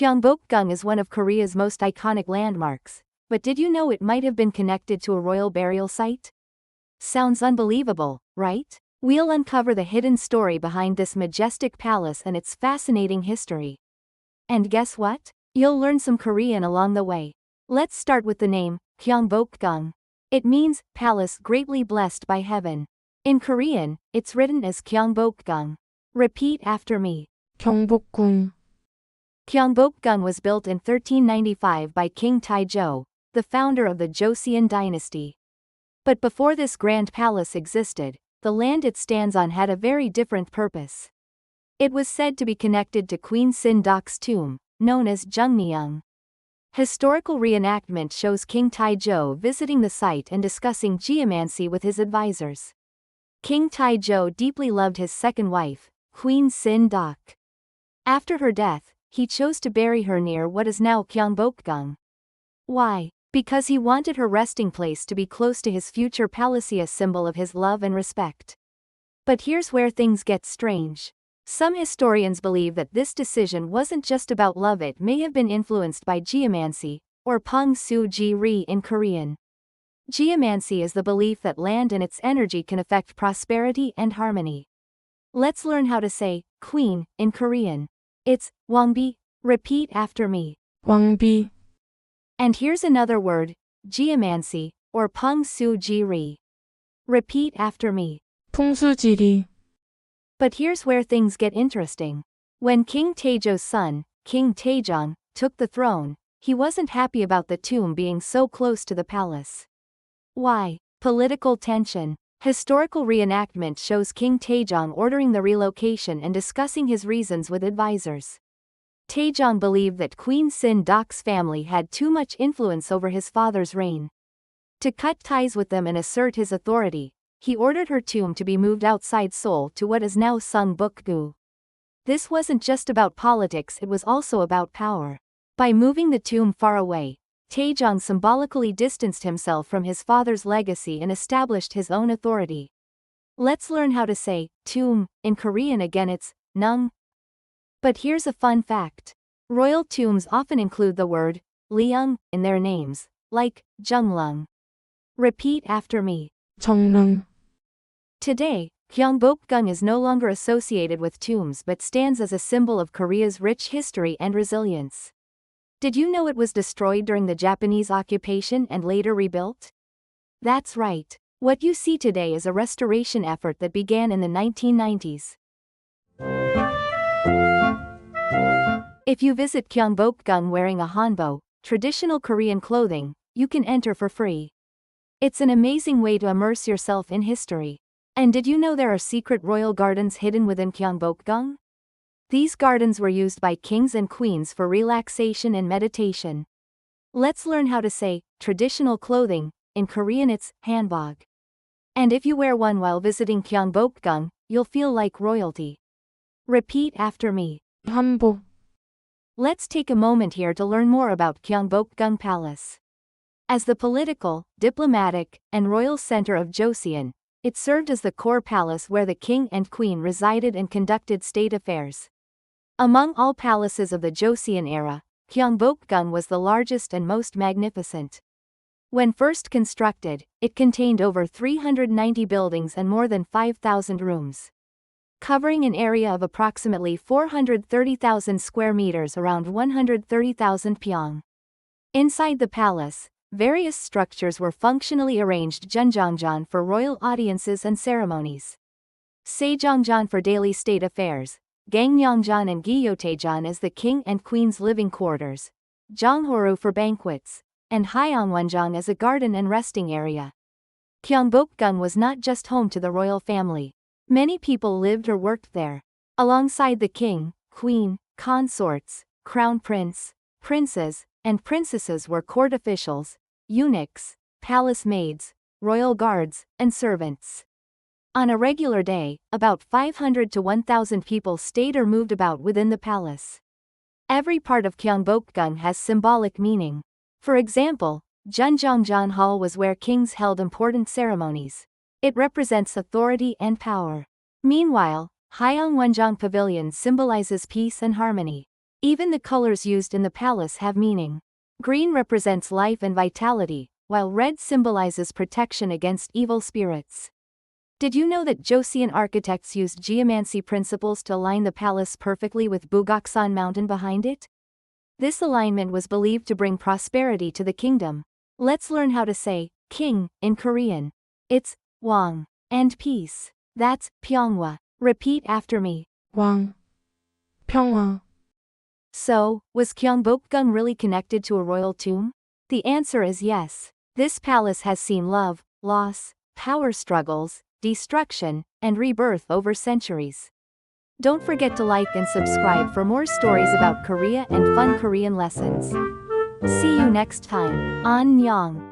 Gyeongbokgung is one of Korea's most iconic landmarks, but did you know it might have been connected to a royal burial site? Sounds unbelievable, right? We'll uncover the hidden story behind this majestic palace and its fascinating history. And guess what? You'll learn some Korean along the way. Let's start with the name, Gyeongbokgung. It means, palace greatly blessed by heaven. In Korean, it's written as Gyeongbokgung. Repeat after me. 경복궁, Gyeongbokgung was built in 1395 by King Taejo, the founder of the Joseon dynasty. But before this grand palace existed, the land it stands on had a very different purpose. It was said to be connected to Queen Sin-dok's tomb, known as Geunjeongjeon. Historical reenactment shows King Taejo visiting the site and discussing geomancy with his advisors. King Taejo deeply loved his second wife, Queen Sin-dok. After her death, he chose to bury her near what is now Gyeongbokgung. Why? Because he wanted her resting place to be close to his future palace, a symbol of his love and respect. But here's where things get strange. Some historians believe that this decision wasn't just about love, it may have been influenced by geomancy, or pung su ji ri in Korean. Geomancy is the belief that land and its energy can affect prosperity and harmony. Let's learn how to say queen in Korean. It's wangbi. Repeat after me. 왕비, And here's another word, geomancy, or pung su ji ri. Repeat after me. 풍수지리, But here's where things get interesting. When King Taejo's son, King Taejong, took the throne, he wasn't happy about the tomb being so close to the palace. Why? Political tension. Historical reenactment shows King Taejong ordering the relocation and discussing his reasons with advisors. Taejong believed that Queen Sin-dok's family had too much influence over his father's reign. To cut ties with them and assert his authority, he ordered her tomb to be moved outside Seoul to what is now Sungbukgu. This wasn't just about politics, it was also about power. By moving the tomb far away, Taejong symbolically distanced himself from his father's legacy and established his own authority. Let's learn how to say tomb in Korean again, it's nung. But here's a fun fact. Royal tombs often include the word leung in their names, like Jeonglung. Repeat after me. 정릉, Today, Gyeongbokgung is no longer associated with tombs but stands as a symbol of Korea's rich history and resilience. Did you know it was destroyed during the Japanese occupation and later rebuilt? That's right. What you see today is a restoration effort that began in the 1990s. If you visit Gyeongbokgung wearing a hanbok, traditional Korean clothing, you can enter for free. It's an amazing way to immerse yourself in history. And did you know there are secret royal gardens hidden within Gyeongbokgung? These gardens were used by kings and queens for relaxation and meditation. Let's learn how to say traditional clothing. In Korean it's hanbok. And if you wear one while visiting Gyeongbokgung, you'll feel like royalty. Repeat after me. 한복, Let's take a moment here to learn more about Gyeongbokgung Palace. As the political, diplomatic, and royal center of Joseon, it served as the core palace where the king and queen resided and conducted state affairs. Among all palaces of the Joseon era, Gyeongbokgung was the largest and most magnificent. When first constructed, it contained over 390 buildings and more than 5,000 rooms. Covering an area of approximately 430,000 square meters, around 130,000 pyong. Inside the palace, various structures were functionally arranged: Geunjeongjeon for royal audiences and ceremonies, Saejeongjeon for daily state affairs, Geunjeongjeon and Gyeongjeon as the king and queen's living quarters, Jonghoru for banquets, and Hyangwonjeong as a garden and resting area. Gyeongbokgung was not just home to the royal family. Many people lived or worked there. Alongside the king, queen, consorts, crown prince, princes, and princesses were court officials, eunuchs, palace maids, royal guards, and servants. On a regular day, about 500 to 1,000 people stayed or moved about within the palace. Every part of Gyeongbokgung has symbolic meaning. For example, Geunjeongjeon Hall was where kings held important ceremonies. It represents authority and power. Meanwhile, Hyangwonjeong Pavilion symbolizes peace and harmony. Even the colors used in the palace have meaning. Green represents life and vitality, while red symbolizes protection against evil spirits. Did you know that Joseon architects used geomancy principles to align the palace perfectly with Bugoksan Mountain behind it? This alignment was believed to bring prosperity to the kingdom. Let's learn how to say king in Korean. It's Wang and peace. That's Pyongwa. Repeat after me. 왕, 평화. So, was Gyeongbokgung really connected to a royal tomb? The answer is yes. This palace has seen love, loss, power struggles, destruction, and rebirth over centuries. Don't forget to like and subscribe for more stories about Korea and fun Korean lessons. See you next time. Annyeong.